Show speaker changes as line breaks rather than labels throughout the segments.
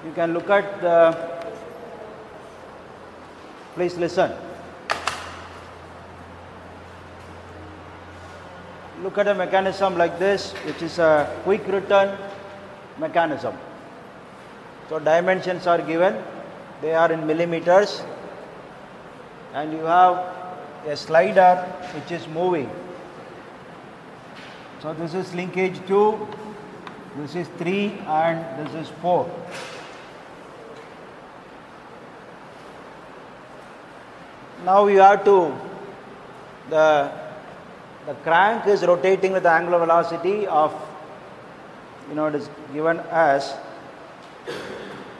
You can look at the, please listen. Look at a mechanism like this, which is a quick return mechanism. So dimensions are given, they are in millimeters, and you have a slider which is moving. So this is linkage 2, this is 3, and this is 4. Now you have to, the crank is rotating with the angular velocity of, it is given as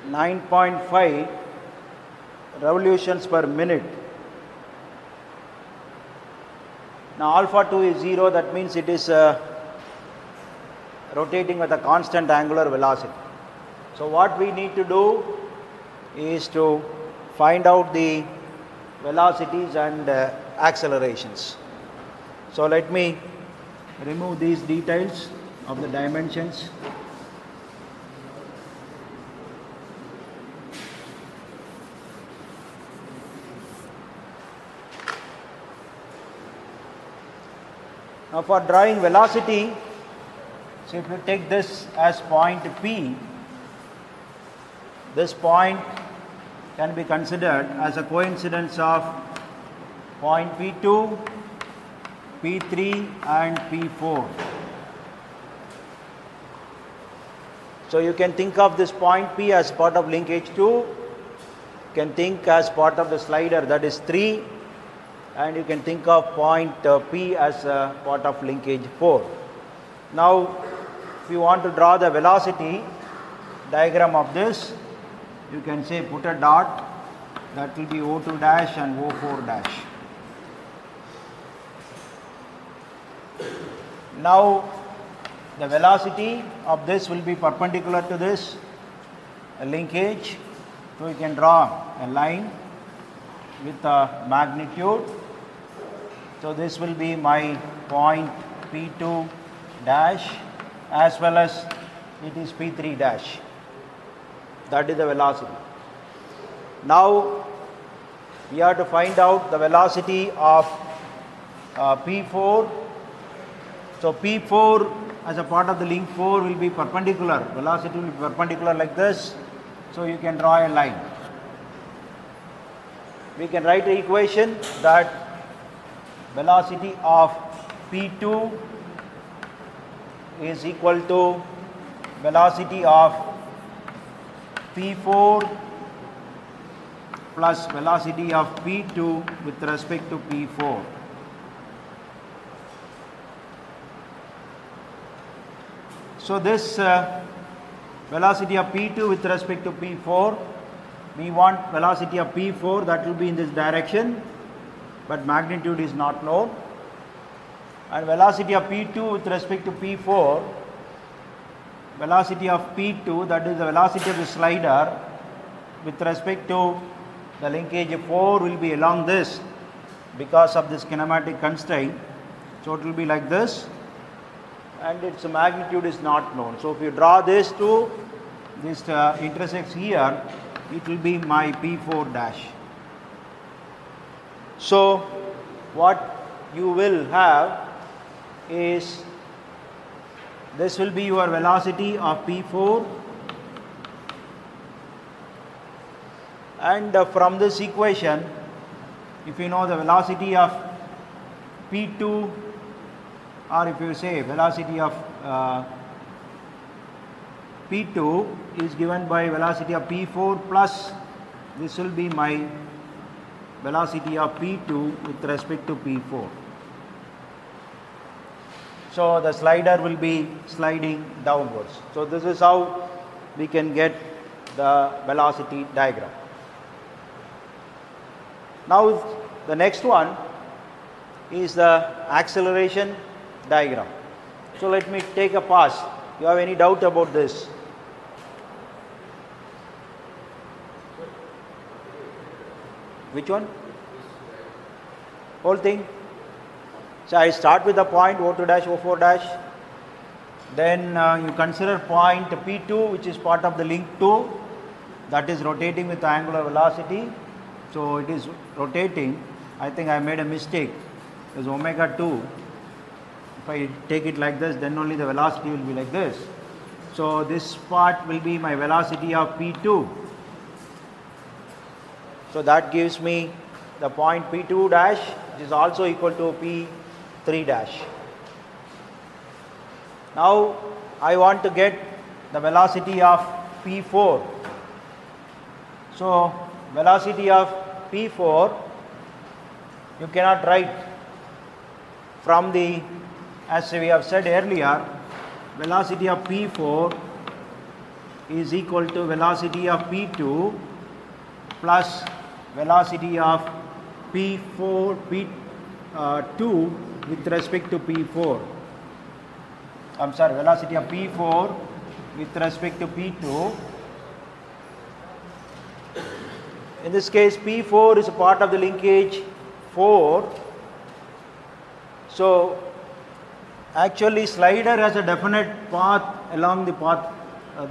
9.5 revolutions per minute. Now alpha 2 is 0, that means it is rotating with a constant angular velocity. So what we need to do is to find out the velocities and accelerations. So let me remove these details of the dimensions. Now for drawing velocity, so if you take this as point P, this point can be considered as a coincidence of point P2, P3 and P4. So you can think of this point P as part of linkage 2, you can think as part of the slider, that is 3, and you can think of point P as a part of linkage 4. Now if you want to draw the velocity diagram of this, you can say put a dot, that will be O2 dash and O4 dash. Now the velocity of this will be perpendicular to this linkage, so you can draw a line with a magnitude. So this will be my point P2 dash as well as it is P3 dash. That is the velocity. Now we have to find out the velocity of P4. So P4 as a part of the link 4 will be perpendicular. Velocity will be perpendicular like this. So you can draw a line. We can write the equation that velocity of P2 is equal to velocity of P4 plus velocity of P2 with respect to P4. So this velocity of P2 with respect to P4, we want velocity of P4 that will be in this direction, but magnitude is not known, and velocity of P2 with respect to P4, velocity of P2, that is the velocity of the slider with respect to the linkage 4 will be along this because of this kinematic constraint. So it will be like this, and its magnitude is not known. So if you draw this to this intersects here, it will be my P4 dash. So what you will have is, this will be your velocity of P4, and from this equation, if you know the velocity of P2, or if you say velocity of P2 is given by velocity of P4 plus, this will be my velocity of P2 with respect to P4. So the slider will be sliding downwards. So this is how we can get the velocity diagram. Now the next one is the acceleration diagram. So let me take a pass. You have any doubt about this? Which one? Whole thing? So I start with the point O2 dash, O4 dash. Then you consider point P2, which is part of the link 2. that is rotating with angular velocity. So it is rotating. I think I made a mistake. Is omega 2. If I take it like this, then only the velocity will be like this. So this part will be my velocity of P2. So that gives me the point P2 dash, which is also equal to P3 dash. Now I want to get the velocity of P4. So velocity of P4, you cannot write from the, as we have said earlier, velocity of P4 is equal to velocity of P2 plus velocity of P2 with respect to P4. I'm sorry, velocity of P4 with respect to P2. In this case, P4 is a part of the linkage 4. So actually slider has a definite path along the path,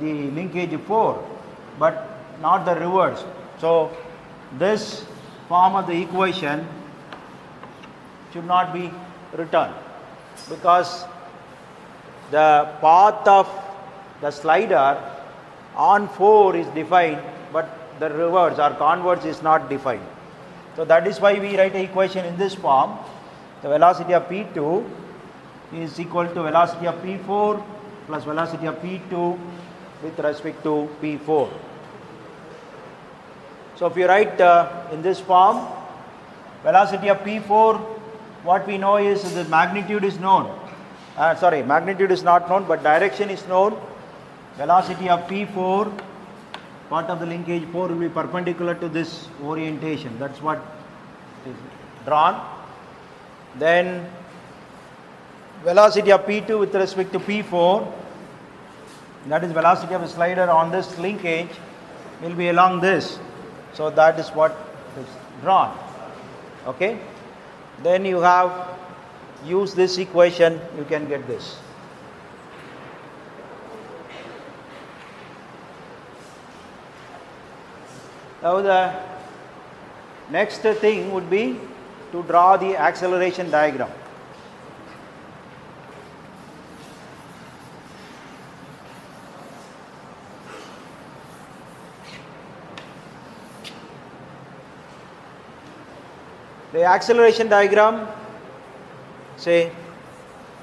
the linkage 4, but not the reverse. So this form of the equation should not be written, because the path of the slider on 4 is defined, but the reverse or converse is not defined. So that is why we write an equation in this form. The velocity of P2 is equal to velocity of P4 plus velocity of P2 with respect to P4. So if you write in this form, velocity of P4, what we know is the magnitude is known. Magnitude is not known, but direction is known. Velocity of P4, part of the linkage 4, will be perpendicular to this orientation. That's what is drawn. Then velocity of P2 with respect to P4, that is velocity of a slider on this linkage, will be along this. So that is what is drawn. Okay. Then you have use this equation, you can get this. Now the next thing would be to draw the acceleration diagram. The acceleration diagram, say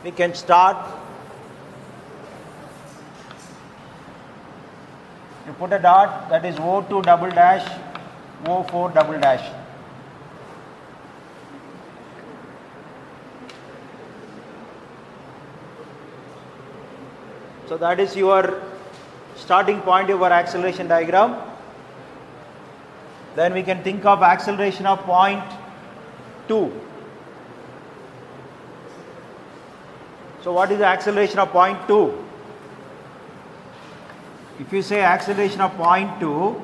we can start, you put a dot, that is O2 double dash, O4 double dash. So that is your starting point of our acceleration diagram. Then we can think of acceleration of point 2. So what is the acceleration of point 2? If you say acceleration of point 2,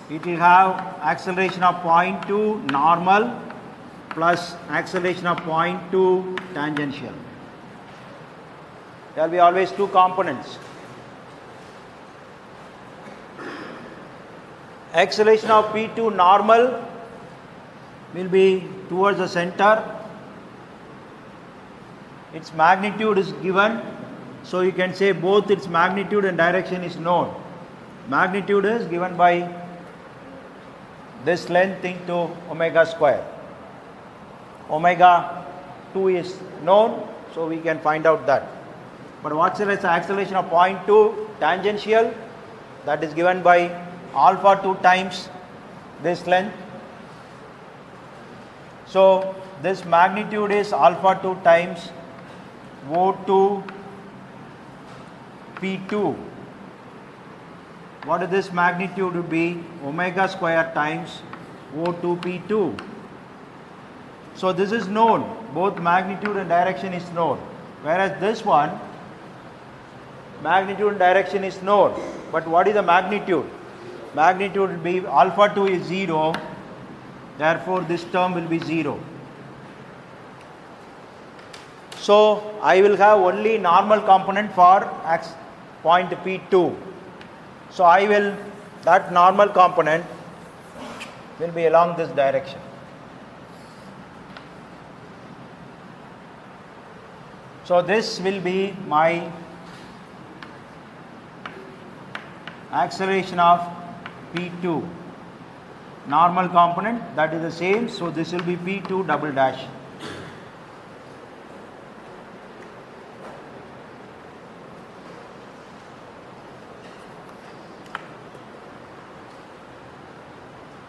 it will have acceleration of point 2 normal plus acceleration of point 2 tangential. There will be always two components. Acceleration of P2 normal will be towards the center. Its magnitude is given, so you can say both its magnitude and direction is known. Magnitude is given by this length into omega square. Omega 2 is known, so we can find out that. But what's the acceleration of point 2 tangential? That is given by alpha 2 times this length. So this magnitude is alpha 2 times O2 P2. What is this magnitude would be? Omega square times O2 P2. So this is known, both magnitude and direction is known. Whereas this one, magnitude and direction is known. But what is the magnitude? Magnitude will be alpha 2 is 0, therefore this term will be 0. So I will have only normal component for point P2. So I will that normal component will be along this direction. So this will be my acceleration of P2. Normal component, that is the same, so this will be P2 double dash.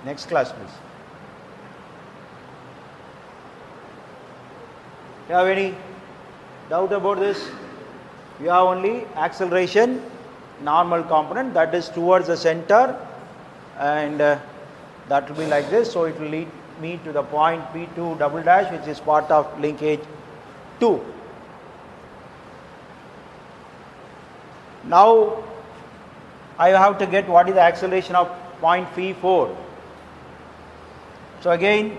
Next class, please. Do you have any doubt about this? You have only acceleration, normal component, that is towards the center, and that will be like this. So it will lead me to the point P2 double dash, which is part of linkage 2. Now I have to get what is the acceleration of point P4. So again,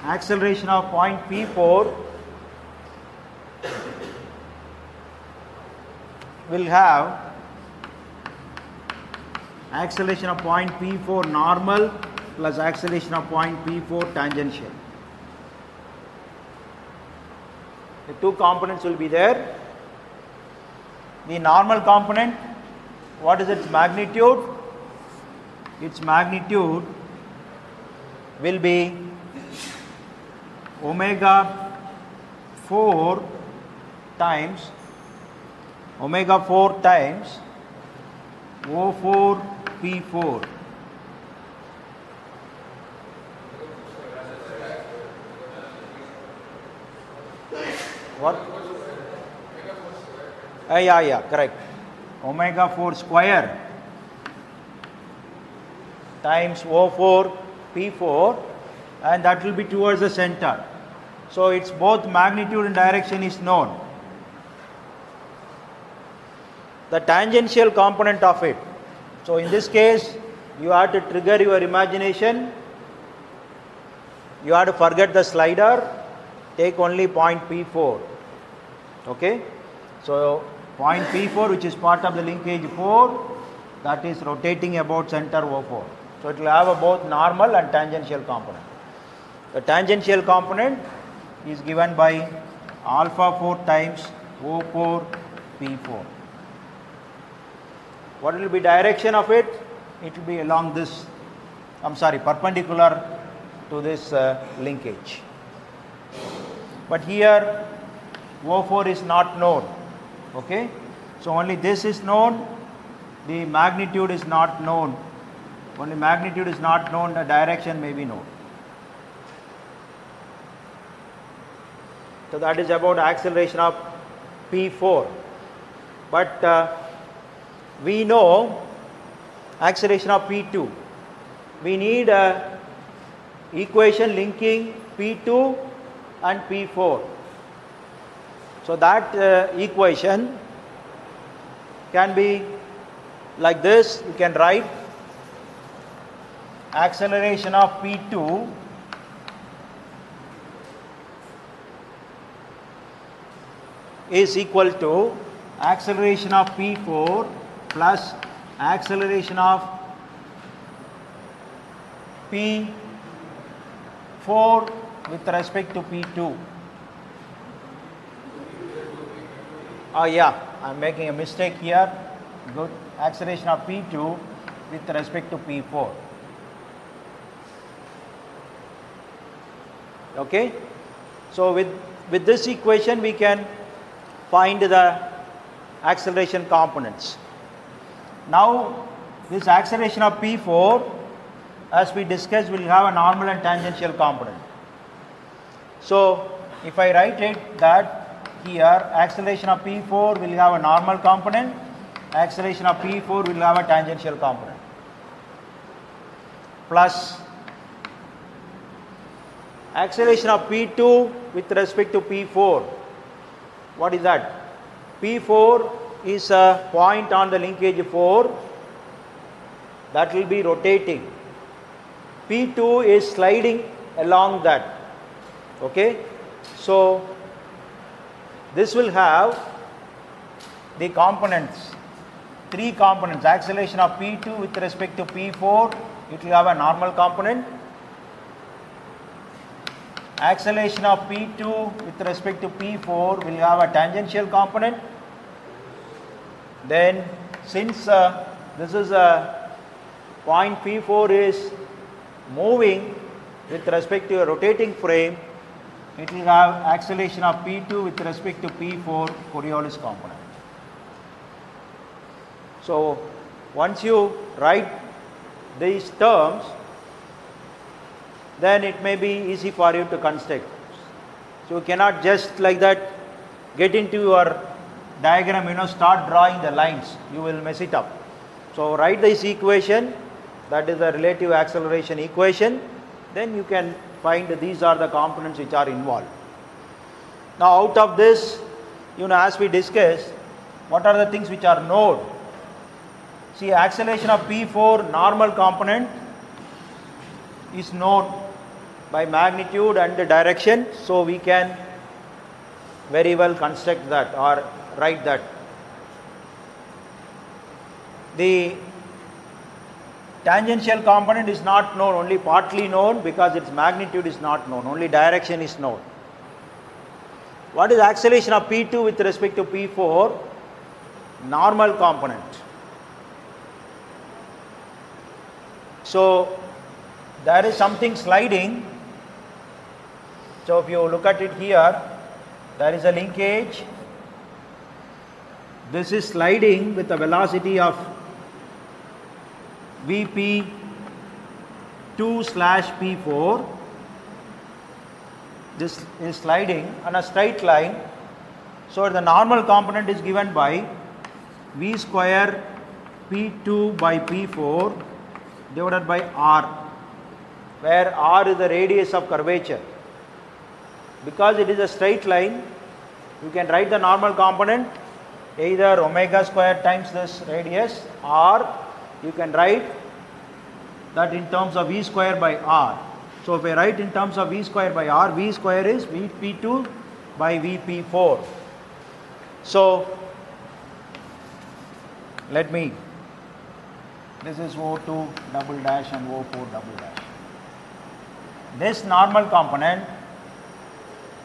acceleration of point P4 will have acceleration of point P4 normal plus acceleration of point P4 tangential. The two components will be there. The normal component, what is its magnitude? Its magnitude will be omega 4 times O4 P4. What? Yeah, correct. Omega 4 square times O4 P4, and that will be towards the center. So its both magnitude and direction is known. The tangential component of it. So in this case, you have to trigger your imagination. You have to forget the slider. Take only point P4. Okay. So point P4, which is part of the linkage 4, that is rotating about center O4. So it will have a both normal and tangential component. The tangential component is given by alpha 4 times O4 P4. What will be direction of it? It will be along this, perpendicular to this linkage. But here O4 is not known. Okay, so only this is known, the magnitude is not known. Only magnitude is not known, the direction may be known. So that is about acceleration of P4. But we know acceleration of P2. We need a equation linking P2 and P4. So that equation can be like this. You can write acceleration of P2 is equal to acceleration of P4 plus acceleration of P4 with respect to P2. Yeah, I'm making a mistake here. Good. Acceleration of P2 with respect to P4. Okay. So with this equation we can find the acceleration components. Now this acceleration of P4, as we discussed, will have a normal and tangential component. So if I write it that here acceleration of P4 will have a normal component, acceleration of P4 will have a tangential component, plus acceleration of P2 with respect to P4. What is that? P4 is a point on the linkage 4 that will be rotating. P2 is sliding along that. Okay. So this will have the components three components. Acceleration of P2 with respect to P4, it will have a normal component. Acceleration of P2 with respect to P4 will have a tangential component. Then since this is a point P4 is moving with respect to a rotating frame, it will have acceleration of P2 with respect to P4 Coriolis component. So once you write these terms, then it may be easy for you to construct. So you cannot just like that get into your diagram, start drawing the lines, you will mess it up. So write this equation, that is the relative acceleration equation, then you can find that these are the components which are involved. Now out of this, as we discussed, what are the things which are known? See, acceleration of P4 normal component is known by magnitude and the direction, so we can very well construct that or write that. The tangential component is not known, only partly known because its magnitude is not known, only direction is known. What is acceleration of P2 with respect to P4? Normal component. So there is something sliding. So if you look at it here, there is a linkage. This is sliding with a velocity of Vp2/P4. This is sliding on a straight line. So the normal component is given by V square P2 by P4 divided by R, where R is the radius of curvature. Because it is a straight line, you can write the normal component either omega square times this radius, or you can write that in terms of V square by R. So if I write in terms of V square by R, V square is Vp2 by Vp4. So this is O2 double dash and O4 double dash. This normal component,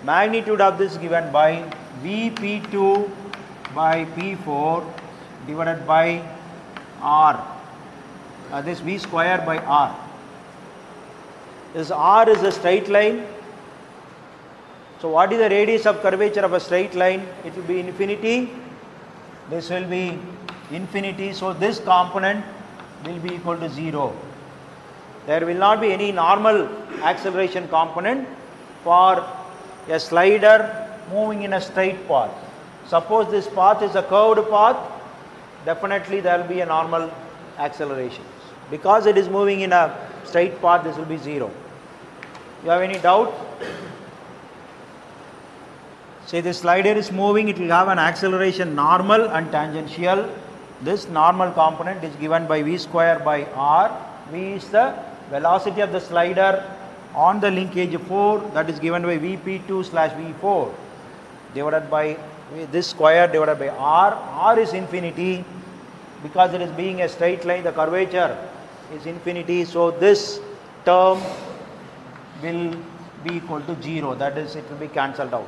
magnitude of this given by Vp2 by P4 divided by R. This V square by R. This R is a straight line. So what is the radius of curvature of a straight line? It will be infinity. This will be infinity. So this component will be equal to 0. There will not be any normal acceleration component for a slider moving in a straight path. Suppose this path is a curved path, definitely there will be a normal acceleration. Because it is moving in a straight path, this will be 0. You have any doubt? Say the slider is moving, it will have an acceleration normal and tangential. This normal component is given by V square by R. V is the velocity of the slider on the linkage 4, that is given by Vp2/V4 divided by this square divided by R. R is infinity. Because it is being a straight line, the curvature is infinity. So this term will be equal to 0. That is, it will be cancelled out.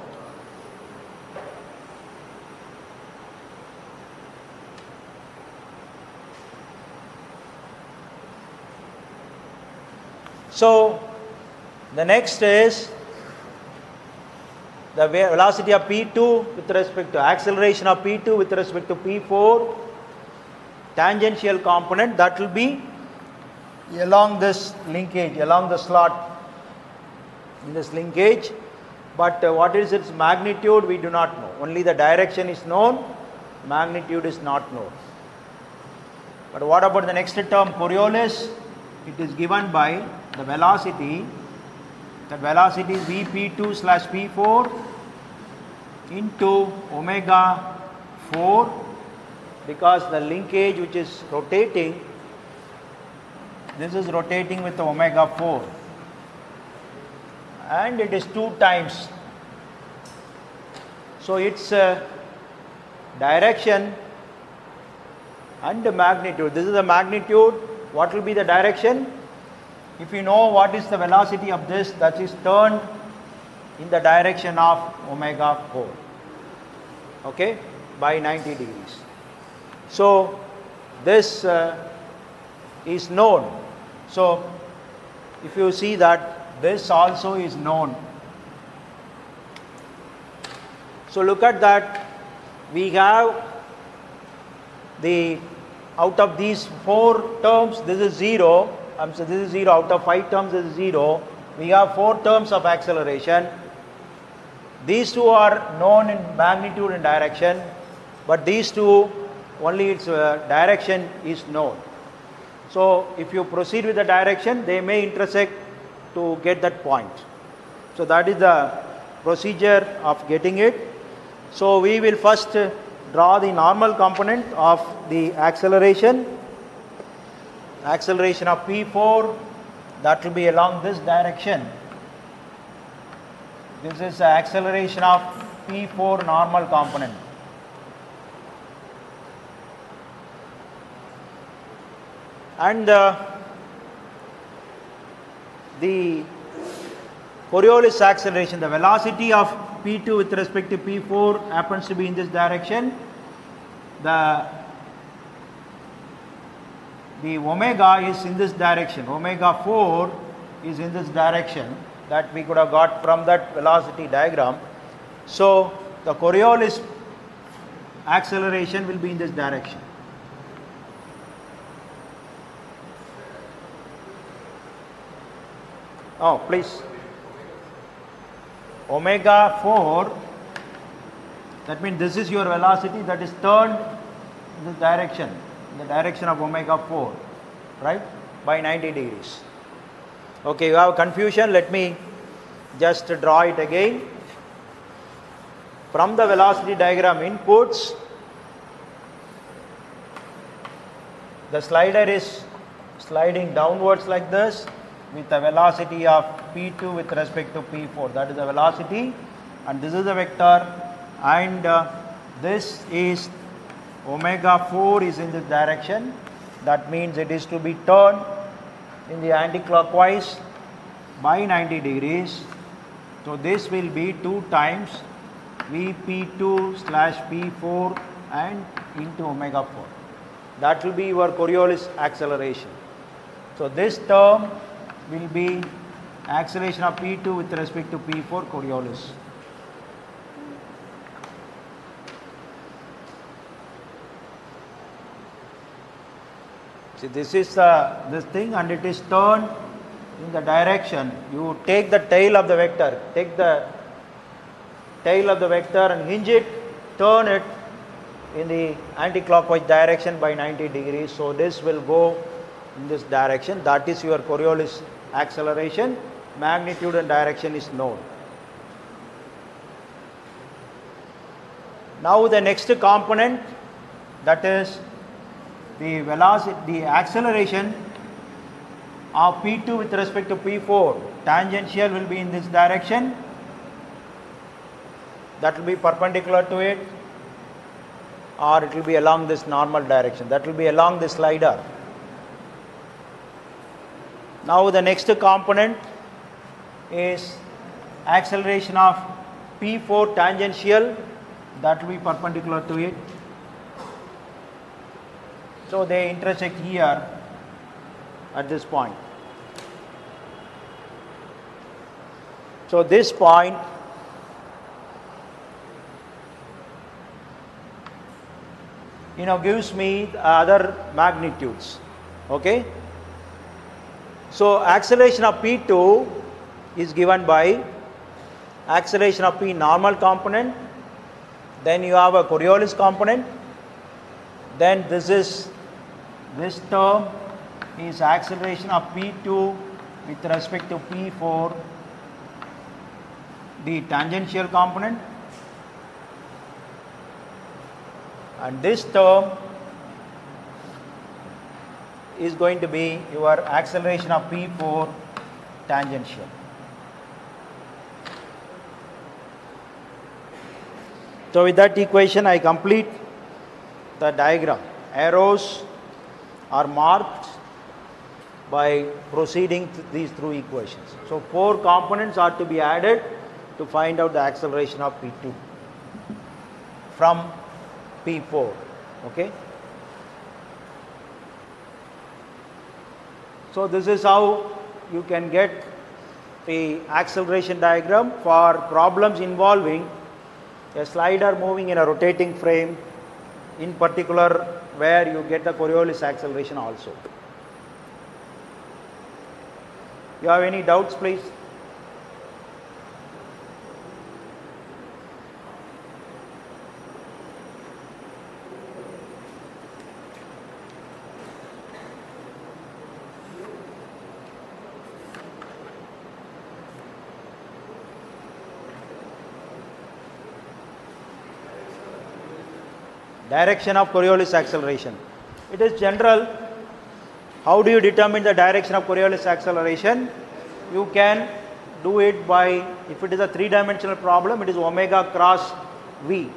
So the next is the velocity of P2 with respect to acceleration of P2 with respect to P4, tangential component, that will be along this linkage, along the slot in this linkage. But what is its magnitude, we do not know. Only the direction is known, magnitude is not known. But what about the next term, Coriolis? It is given by the velocity. That velocity is Vp2/P4 into omega 4, because the linkage which is rotating, this is rotating with the omega 4, and it is 2 times. So its direction and the magnitude. This is the magnitude. What will be the direction? If you know what is the velocity of this, that is turned in the direction of omega 4, okay, by 90 degrees. So this is known. So if you see that this also is known. So look at that. We have the, out of these 4 terms, this is 0. This is 0. Out of 5 terms, this is 0. We have 4 terms of acceleration. These 2 are known in magnitude and direction, but these 2, only its direction is known. So if you proceed with the direction, they may intersect to get that point. So that is the procedure of getting it. So we will first draw the normal component of the acceleration. Acceleration of P4, that will be along this direction. This is the acceleration of P4 normal component. And the Coriolis acceleration, the velocity of P2 with respect to P4 happens to be in this direction. The omega is in this direction. Omega 4 is in this direction that we could have got from that velocity diagram. So the Coriolis acceleration will be in this direction. Oh, please. Omega 4, that means this is your velocity that is turned in this direction, in the direction of omega 4, right, by 90 degrees. Okay, you have confusion. Let me just draw it again. From the velocity diagram inputs, the slider is sliding downwards like this with a velocity of P2 with respect to P4. That is the velocity, and this is the vector, and this is omega 4 is in this direction. That means it is to be turned in the anti-clockwise by 90 degrees. So this will be 2 times Vp2 slash P4 and into omega 4. That will be your Coriolis acceleration. So this term will be acceleration of P2 with respect to P4 Coriolis. See, this is this thing, and it is turned in the direction. You take the tail of the vector, take the tail of the vector and hinge it, turn it in the anti-clockwise direction by 90 degrees. So this will go in this direction. That is your Coriolis acceleration. Magnitude and direction is known. Now the next component, that is the velocity, the acceleration of P2 with respect to P4. Tangential will be in this direction. That will be perpendicular to it, or it will be along this normal direction. That will be along the slider. Now the next component is acceleration of P4 tangential. That will be perpendicular to it. So they intersect here at this point. So this point gives me other magnitudes. Okay. So acceleration of P2 is given by acceleration of P normal component. Then you have a Coriolis component. Then this term is acceleration of P2 with respect to P4, the tangential component. And this term is going to be your acceleration of P4 tangential. So with that equation I complete the diagram. arrows are marked by proceeding these through equations. So 4 components are to be added to find out the acceleration of P2 from P4. Okay. So this is how you can get the acceleration diagram for problems involving a slider moving in a rotating frame, in particular where you get the Coriolis acceleration also. You have any doubts, please? Direction of Coriolis acceleration. It is general. How do you determine the direction of Coriolis acceleration? You can do it by, if it is a 3-dimensional problem, it is omega cross v.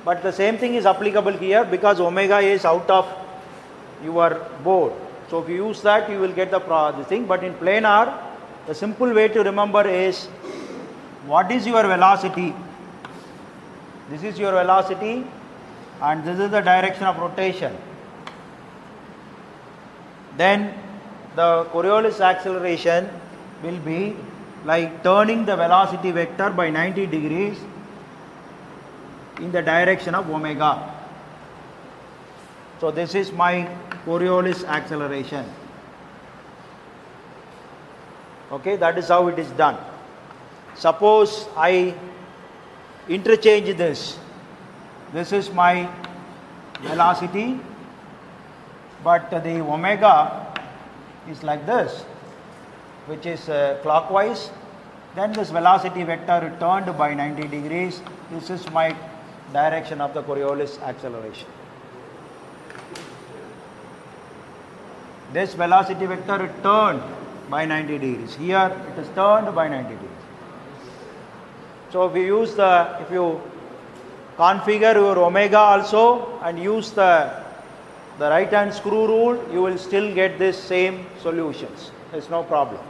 But the same thing is applicable here because omega is out of your board. So if you use that, you will get the thing. But in planar, the simple way to remember is, what is your velocity? This is your velocity and this is the direction of rotation. Then the Coriolis acceleration will be like turning the velocity vector by 90 degrees in the direction of omega. So this is my Coriolis acceleration. Okay, that is how it is done. Suppose I interchange this. This is my velocity, but the omega is like this, which is clockwise. Then this velocity vector turned by 90 degrees. This is my direction of the Coriolis acceleration. This velocity vector turned by 90 degrees. Here it is turned by 90 degrees. So if you configure your omega also and use the right hand screw rule, you will still get this same solutions. There's no problem.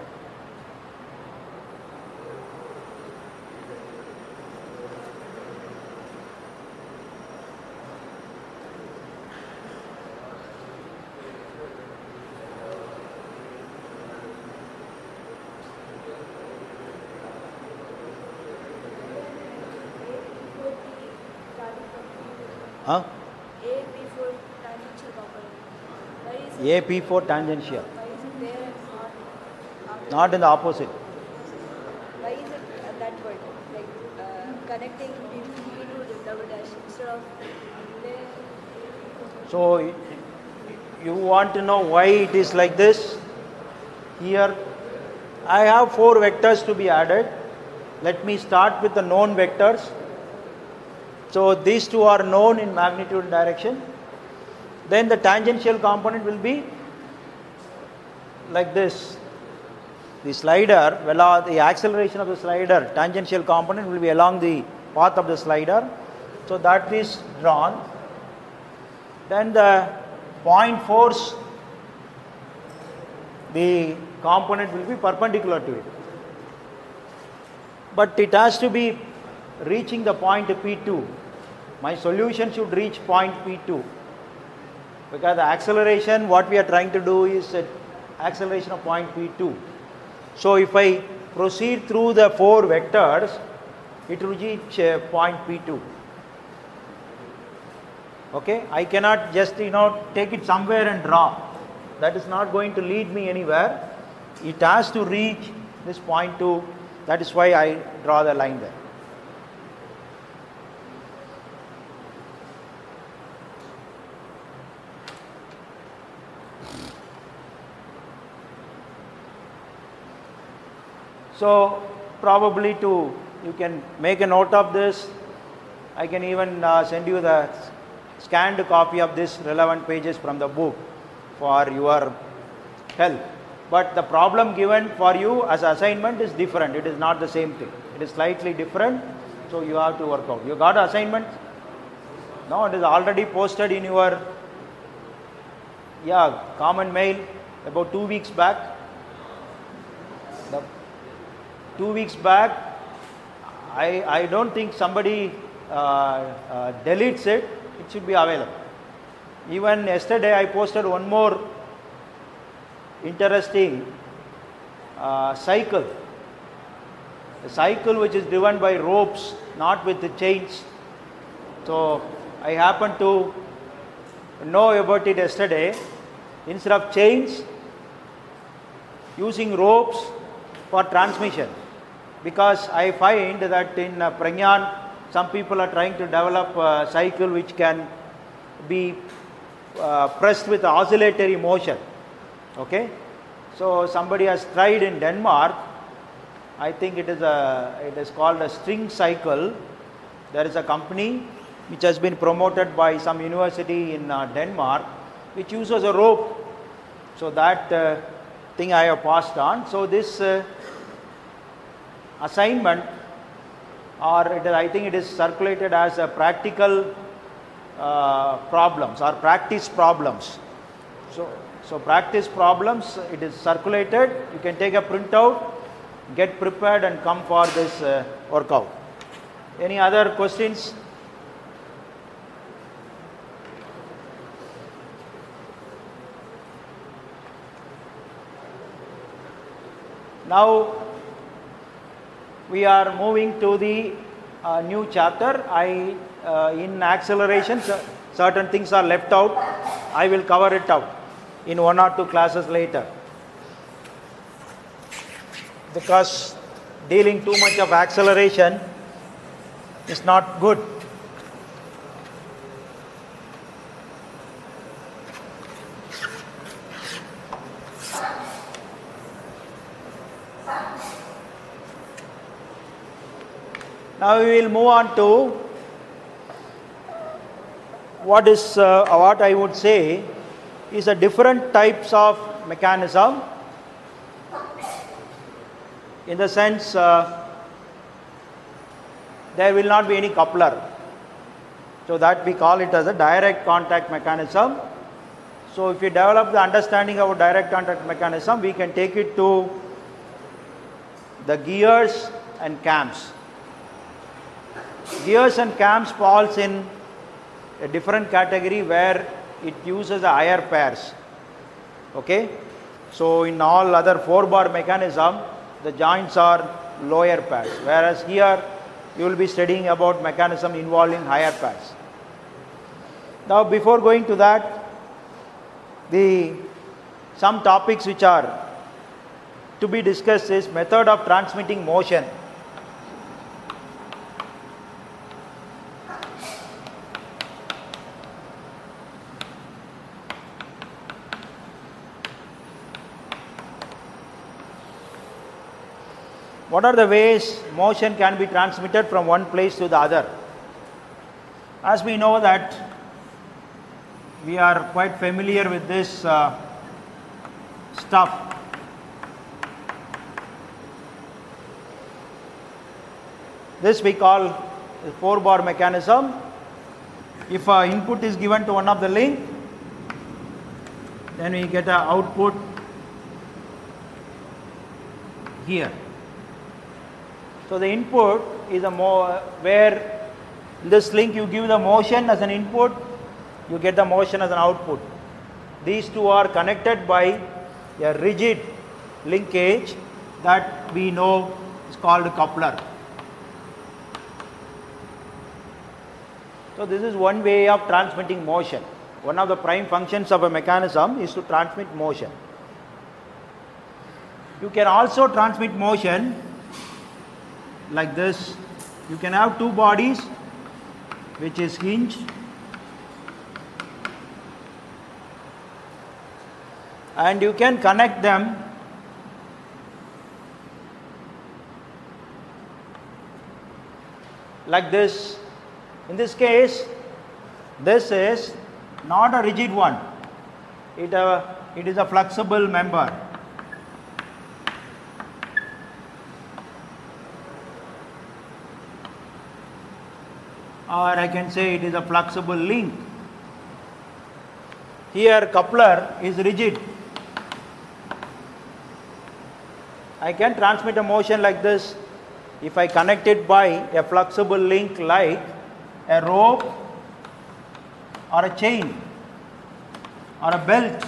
Huh?
AP4 tangential component. Why is
AP4 tangential.
Why is it there and
Not in the opposite.
Why is it that word? Like connecting P to the double dash instead of there?
So you want to know why it is like this? Here I have 4 vectors to be added. Let me start with the known vectors. So these 2 are known in magnitude and direction. Then the tangential component will be like this. The slider, the acceleration of the slider, tangential component will be along the path of the slider. So that is drawn. Then the point force, the component will be perpendicular to it. But it has to be reaching the point P2. My solution should reach point P2. Because the acceleration, what we are trying to do is acceleration of point P2. So if I proceed through the 4 vectors, it will reach point P2. Okay, I cannot just take it somewhere and draw. That is not going to lead me anywhere. It has to reach this point 2. That is why I draw the line there. So probably you can make a note of this. I can even send you the scanned copy of this relevant pages from the book for your help. But the problem given for you as assignment is different. It is not the same thing. It is slightly different. So you have to work out. You got assignment? No, it is already posted in your yeah, common mail about 2 weeks back. The 2 weeks back, I don't think somebody deletes it. It should be available. Even yesterday I posted one more interesting cycle. A cycle which is driven by ropes, not with the chains. So I happened to know about it yesterday. Instead of chains, using ropes for transmission. Because I find that in Pragyan, some people are trying to develop a cycle which can be pressed with oscillatory motion. Okay, so somebody has tried in Denmark. I think it is called a string cycle. There is a company which has been promoted by some university in Denmark, which uses a rope. So that thing I have passed on. So this assignment, or I think it is circulated as a practical problems or practice problems. So practice problems, it is circulated. You can take a printout, get prepared and come for this workout. Any other questions? Now we are moving to the new chapter. In acceleration, certain things are left out. I will cover it out in 1 or 2 classes later. Because dealing too much of acceleration is not good. Now we will move on to what I would say is the different types of mechanism. In the sense, there will not be any coupler. So that we call it as a direct contact mechanism. So if you develop the understanding of a direct contact mechanism, we can take it to the gears and cams. Gears and cams falls in a different category where it uses the higher pairs. Okay, so in all other 4-bar mechanism, the joints are lower pairs, whereas here you will be studying about mechanism involving higher pairs. Now before going to that, some topics which are to be discussed is method of transmitting motion. What are the ways motion can be transmitted from one place to the other? As we know that we are quite familiar with this stuff. This we call a 4-bar mechanism. If an input is given to one of the link, then we get an output here. So the input is where in this link you give the motion as an input, you get the motion as an output. These two are connected by a rigid linkage that we know is called coupler. So this is one way of transmitting motion. One of the prime functions of a mechanism is to transmit motion. You can also transmit motion like this. You can have two bodies which is hinged, and you can connect them like this. In this case, this is not a rigid one. It is a flexible member. Or I can say it is a flexible link. here coupler is rigid. I can transmit a motion like this if I connect it by a flexible link like a rope or a chain or a belt.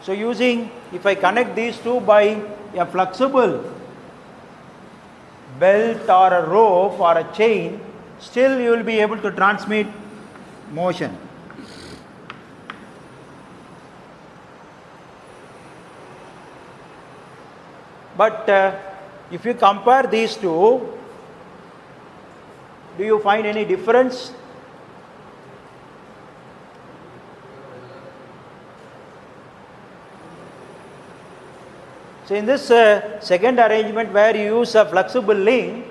So if I connect these two by a flexible belt or a rope or a chain, still you will be able to transmit motion. But if you compare these two, do you find any difference? So in this second arrangement where you use a flexible link,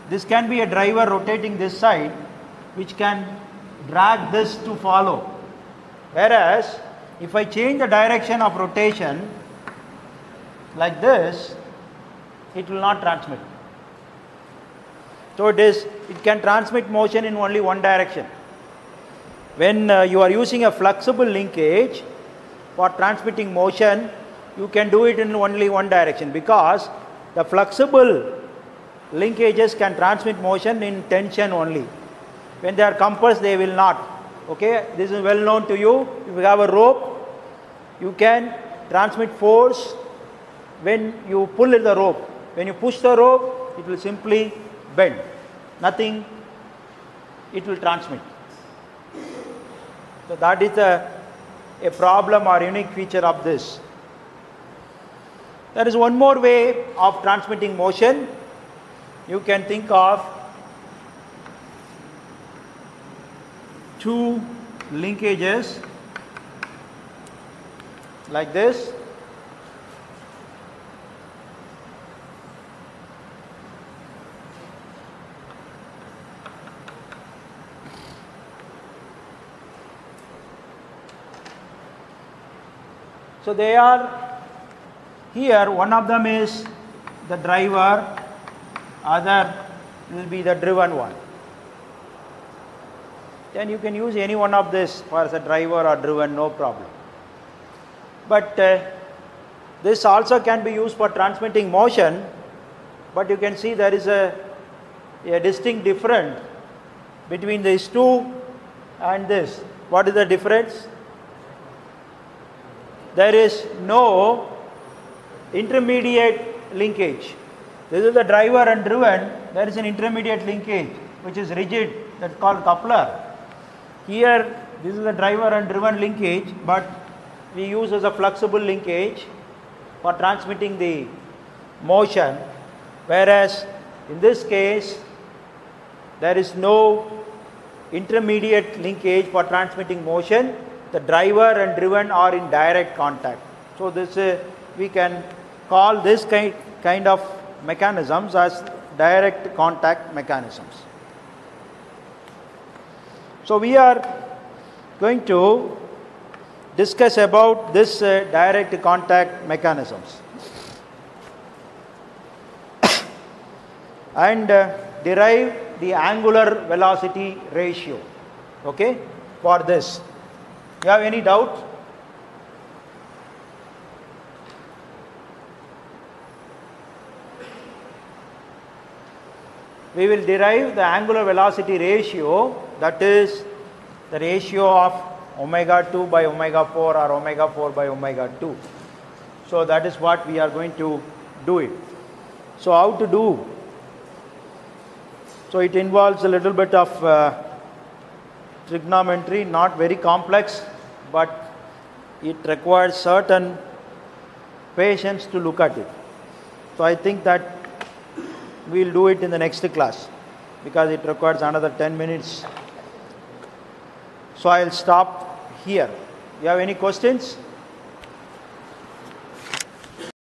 this can be a driver rotating this side which can drag this to follow. Whereas if I change the direction of rotation like this, it will not transmit. So it can transmit motion in only one direction. When you are using a flexible linkage for transmitting motion, you can do it in only one direction, because the flexible linkages can transmit motion in tension only. When they are compressed, they will not. Okay, this is well known to you. If you have a rope, you can transmit force when you pull the rope. When you push the rope, it will simply bend. Nothing, it will transmit. So that is a problem or unique feature of this. There is one more way of transmitting motion. You can think of two linkages like this. So they are here, one of them is the driver, other will be the driven one. Then you can use any one of this for as a driver or driven, no problem. But this also can be used for transmitting motion, but you can see there is a distinct difference between these two and this. What is the difference? There is no intermediate linkage. This is the driver and driven. There is an intermediate linkage which is rigid, that's called coupler. Here this is the driver and driven linkage, but we use as a flexible linkage for transmitting the motion, whereas in this case there is no intermediate linkage for transmitting motion. The driver and driven are in direct contact. So this we can call this kind of mechanisms as direct contact mechanisms. So we are going to discuss about this direct contact mechanisms and derive the angular velocity ratio, okay, for this. You have any doubt? We will derive the angular velocity ratio, that is the ratio of omega 2 by omega 4 or omega 4 by omega 2. So that is what we are going to do it. So how to do? So it involves a little bit of trigonometry, not very complex, but it requires certain patience to look at it. So I think that we will do it in the next class because it requires another 10 minutes. So I will stop here. You have any questions?